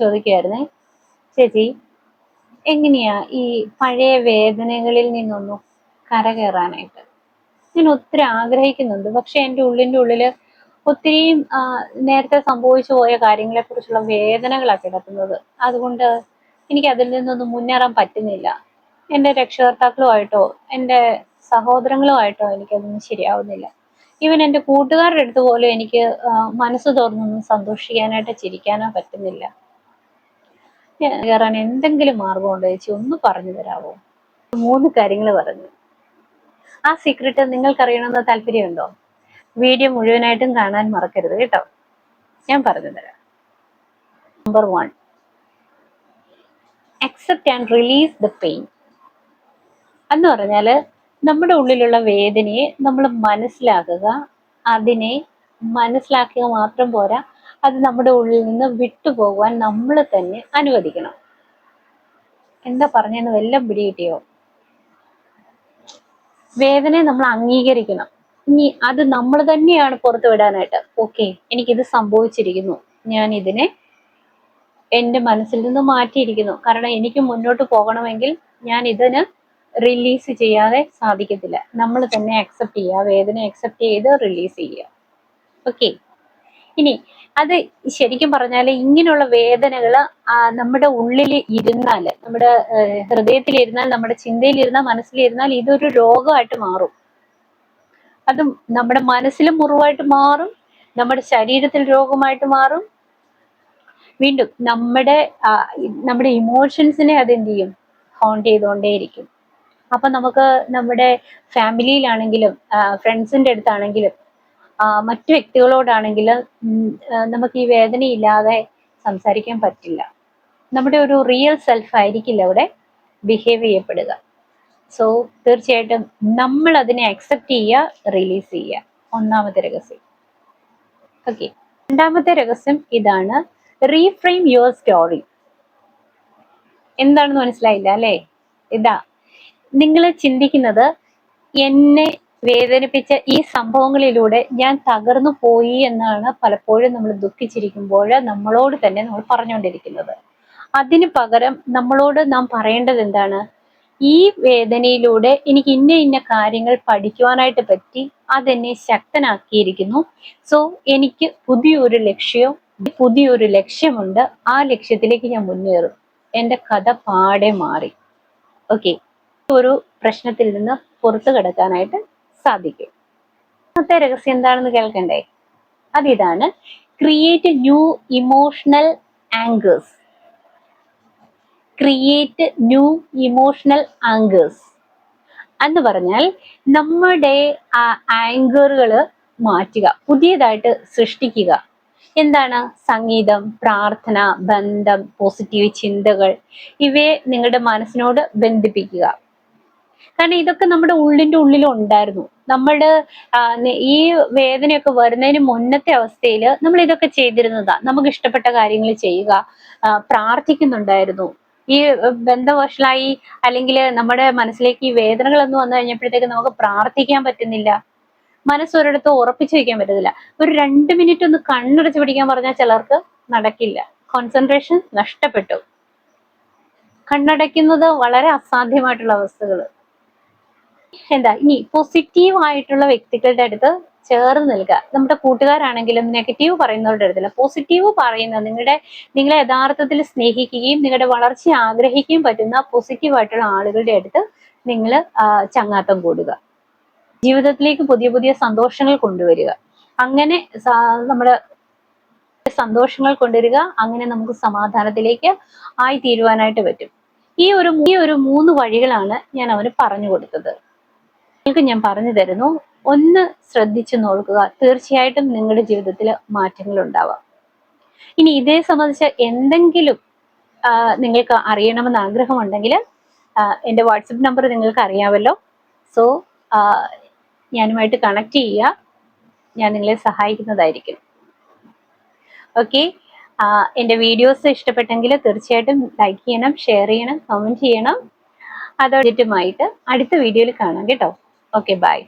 ചോദിക്കുമായിരുന്നേ, ചേച്ചി എങ്ങനെയാ ഈ പഴയ വേദനകളിൽ നിന്നൊന്നും കരകയറാനായിട്ട്? ഞാൻ ഒത്തിരി ആഗ്രഹിക്കുന്നുണ്ട്, പക്ഷെ എൻ്റെ ഉള്ളിൻ്റെ ഉള്ളില് ഒത്തിരിയും നേരത്തെ സംഭവിച്ചു പോയ കാര്യങ്ങളെ കുറിച്ചുള്ള വേദനകളാണ് കിടക്കുന്നത്. അതുകൊണ്ട് എനിക്ക് അതിൽ നിന്നൊന്നും മുന്നേറാൻ പറ്റുന്നില്ല. എൻ്റെ രക്ഷകർത്താക്കളുമായിട്ടോ എൻ്റെ സഹോദരങ്ങളുമായിട്ടോ എനിക്കതൊന്നും ശരിയാവുന്നില്ല. ഈവൻ എൻ്റെ കൂട്ടുകാരുടെ അടുത്ത് പോലും എനിക്ക് മനസ്സ് തുറന്നൊന്നും സന്തോഷിക്കാനായിട്ട് ചിരിക്കാനോ പറ്റുന്നില്ല. കയറാൻ എന്തെങ്കിലും മാർഗമുണ്ടോ ചേച്ചി? ഒന്ന് പറഞ്ഞു തരാമോ? 3 കാര്യങ്ങൾ പറഞ്ഞു. ആ സീക്രട്ട് നിങ്ങൾക്ക് അറിയണമെന്ന് താല്പര്യമുണ്ടോ? വീഡിയോ മുഴുവനായിട്ടും കാണാൻ മറക്കരുത് കേട്ടോ. ഞാൻ പറഞ്ഞു തരാം. Number 1, accept and release the pain. എന്ന് പറഞ്ഞാല് നമ്മുടെ ഉള്ളിലുള്ള വേദനയെ നമ്മൾ മനസ്സിലാക്കുക. അതിനെ മനസ്സിലാക്കുക മാത്രം പോരാ, അത് നമ്മുടെ ഉള്ളിൽ നിന്ന് വിട്ടുപോകുവാൻ നമ്മൾ തന്നെ അനുവദിക്കണം. എന്താ പറഞ്ഞെന്ന് വല്ലതും പിടികിട്ടിയോ? വേദനയെ നമ്മൾ അംഗീകരിക്കണം. ഇനി അത് നമ്മൾ തന്നെയാണ് പുറത്തു വിടാനായിട്ട്. ഓക്കെ, എനിക്കിത് സംഭവിച്ചിരിക്കുന്നു, ഞാൻ ഇതിനെ എൻ്റെ മനസ്സിൽ നിന്ന് മാറ്റിയിരിക്കുന്നു. കാരണം എനിക്ക് മുന്നോട്ട് പോകണമെങ്കിൽ ഞാൻ ഇതിന് റിലീസ് ചെയ്യാതെ സാധിക്കത്തില്ല. നമ്മൾ തന്നെ അക്സെപ്റ്റ് ചെയ്യുക, വേദന അക്സെപ്റ്റ് ചെയ്ത് റിലീസ് ചെയ്യുക. ഓക്കെ, ഇനി അത് ശരിക്കും പറഞ്ഞാൽ ഇങ്ങനെയുള്ള വേദനകൾ നമ്മുടെ ഉള്ളിൽ ഇരുന്നാൽ, നമ്മുടെ ഹൃദയത്തിലിരുന്നാൽ, നമ്മുടെ ചിന്തയിലിരുന്നാൽ, മനസ്സിലിരുന്നാൽ ഇതൊരു രോഗമായിട്ട് മാറും. അതും നമ്മുടെ മനസ്സിലും മുറിവായിട്ട് മാറും, നമ്മുടെ ശരീരത്തിൽ രോഗമായിട്ട് മാറും. വീണ്ടും നമ്മുടെ ഇമോഷൻസിനെ അതെന്ത് ചെയ്യും? ഹോണ്ട് ചെയ്തുകൊണ്ടേയിരിക്കും. അപ്പൊ നമുക്ക് നമ്മുടെ ഫാമിലിയിലാണെങ്കിലും ഫ്രണ്ട്സിന്റെ അടുത്താണെങ്കിലും മറ്റു വ്യക്തികളോടാണെങ്കിലും നമുക്ക് ഈ വേദനയില്ലാതെ സംസാരിക്കാൻ പറ്റില്ല. നമ്മുടെ ഒരു റിയൽ സെൽഫ് ആയിരിക്കില്ല അവിടെ ബിഹേവ് ചെയ്യപ്പെടുക. സോ തീർച്ചയായിട്ടും നമ്മൾ അതിനെ അക്സെപ്റ്റ് ചെയ്യുക, റിലീസ് ചെയ്യുക. 1ാമത്തെ രഹസ്യം. ഓക്കെ, 2ാമത്തെ രഹസ്യം ഇതാണ്, റീഫ്രെയിം യുവർ സ്റ്റോറി. എന്താണെന്ന് മനസ്സിലായില്ല അല്ലേ? ഇതാ, നിങ്ങൾ ചിന്തിക്കുന്നത് എന്നെ വേദനിപ്പിച്ച ഈ സംഭവങ്ങളിലൂടെ ഞാൻ തകർന്നു പോയി എന്നാണ് പലപ്പോഴും നമ്മൾ ദുഃഖിച്ചിരിക്കുമ്പോൾ നമ്മളോട് തന്നെ നമ്മൾ പറഞ്ഞുകൊണ്ടിരിക്കുന്നത്. അതിന് പകരം നമ്മളോട് നാം പറയേണ്ടത് എന്താണ്? ഈ വേദനയിലൂടെ എനിക്ക് ഇന്ന കാര്യങ്ങൾ പഠിക്കുവാനായിട്ട് പറ്റി, അതെന്നെ ശക്തനാക്കിയിരിക്കുന്നു. സോ എനിക്ക് പുതിയൊരു ലക്ഷ്യമുണ്ട്. ആ ലക്ഷ്യത്തിലേക്ക് ഞാൻ മുന്നേറും. എൻ്റെ കഥ പാടെ മാറി. ഓക്കെ, ഒരു പ്രശ്നത്തിൽ നിന്ന് പുറത്തു കടക്കാനായിട്ട് സാധിക്കും. 3ാമത്തെ രഹസ്യം എന്താണെന്ന് കേൾക്കണ്ടേ? അതിതാണ്, create new emotional anchors. Create new emotional anchors എന്ന് പറഞ്ഞാൽ നമ്മുടെ ആങ്കറുകൾ മാറ്റുക, പുതിയതായിട്ട് സൃഷ്ടിക്കുക. എന്താണ്? സംഗീതം, പ്രാർത്ഥന, ബന്ധം, പോസിറ്റീവ് ചിന്തകൾ, ഇവയെ നിങ്ങളുടെ മനസ്സിനോട് ബന്ധിപ്പിക്കുക. കാരണം ഇതൊക്കെ നമ്മുടെ ഉള്ളിൻ്റെ ഉള്ളിലും ഉണ്ടായിരുന്നു. നമ്മുടെ ഈ വേദനയൊക്കെ വരുന്നതിന് മുന്നത്തെ അവസ്ഥയിൽ നമ്മൾ ഇതൊക്കെ ചെയ്തിരുന്നതാ. നമുക്ക് ഇഷ്ടപ്പെട്ട കാര്യങ്ങൾ ചെയ്യുക, പ്രാർത്ഥിക്കുന്നുണ്ടായിരുന്നു. ഈ ബന്ധവശലായി അല്ലെങ്കിൽ നമ്മുടെ മനസ്സിലേക്ക് ഈ വേദനകളൊന്നും വന്നു കഴിഞ്ഞപ്പോഴത്തേക്ക് നമുക്ക് പ്രാർത്ഥിക്കാൻ പറ്റുന്നില്ല, മനസ്സൊരിടത്ത് ഉറപ്പിച്ചു വെക്കാൻ പറ്റത്തില്ല. ഒരു 2 മിനിറ്റ് ഒന്ന് കണ്ണടച്ച് പിടിക്കാൻ പറഞ്ഞാൽ ചിലർക്ക് നടക്കില്ല. കോൺസെൻട്രേഷൻ നഷ്ടപ്പെട്ടു. കണ്ണടയ്ക്കുന്നത് വളരെ അസാധ്യമായിട്ടുള്ള അവസ്ഥകൾ. എന്താ ഇനി പോസിറ്റീവ് ആയിട്ടുള്ള വ്യക്തികളുടെ അടുത്ത് ചേർന്ന് നിൽക്കുക. നമ്മുടെ കൂട്ടുകാരാണെങ്കിലും നെഗറ്റീവ് പറയുന്നവരുടെ അടുത്തല്ല, പോസിറ്റീവ് പറയുന്ന നിങ്ങളെ യഥാർത്ഥത്തിൽ സ്നേഹിക്കുകയും നിങ്ങളുടെ വളർച്ച ആഗ്രഹിക്കുകയും പറ്റുന്ന പോസിറ്റീവ് ആയിട്ടുള്ള ആളുകളുടെ അടുത്ത് നിങ്ങൾ ചങ്ങാത്തം കൂടുക. ജീവിതത്തിലേക്ക് പുതിയ പുതിയ സന്തോഷങ്ങൾ കൊണ്ടുവരിക. അങ്ങനെ നമ്മുടെ സന്തോഷങ്ങൾ കൊണ്ടുവരിക. അങ്ങനെ നമുക്ക് സമാധാനത്തിലേക്ക് ആയി തീരുവാനായിട്ട് പറ്റും. ഈ ഒരു 3 വഴികളാണ് ഞാൻ അവന് പറഞ്ഞു കൊടുത്തത്. നിങ്ങൾക്ക് ഞാൻ പറഞ്ഞു തരുന്നു, ഒന്ന് ശ്രദ്ധിച്ചു നോക്കുക. തീർച്ചയായിട്ടും നിങ്ങളുടെ ജീവിതത്തിൽ മാറ്റങ്ങൾ ഉണ്ടാവാം. ഇനി ഇതേ സംബന്ധിച്ച് എന്തെങ്കിലും നിങ്ങൾക്ക് അറിയണമെന്ന് ആഗ്രഹമുണ്ടെങ്കിൽ എൻ്റെ വാട്സപ്പ് നമ്പർ നിങ്ങൾക്ക് അറിയാമല്ലോ. സോ ഞാനുമായിട്ട് കണക്ട് ചെയ്യുക. ഞാൻ നിങ്ങളെ സഹായിക്കുന്നതായിരിക്കും. ഓക്കെ, എൻ്റെ വീഡിയോസ് ഇഷ്ടപ്പെട്ടെങ്കിൽ തീർച്ചയായിട്ടും ലൈക്ക് ചെയ്യണം, ഷെയർ ചെയ്യണം, കമൻറ്റ് ചെയ്യണം. അതോടൊപ്പമായിട്ട് അടുത്ത വീഡിയോയിൽ കാണാം കേട്ടോ. Okay, by.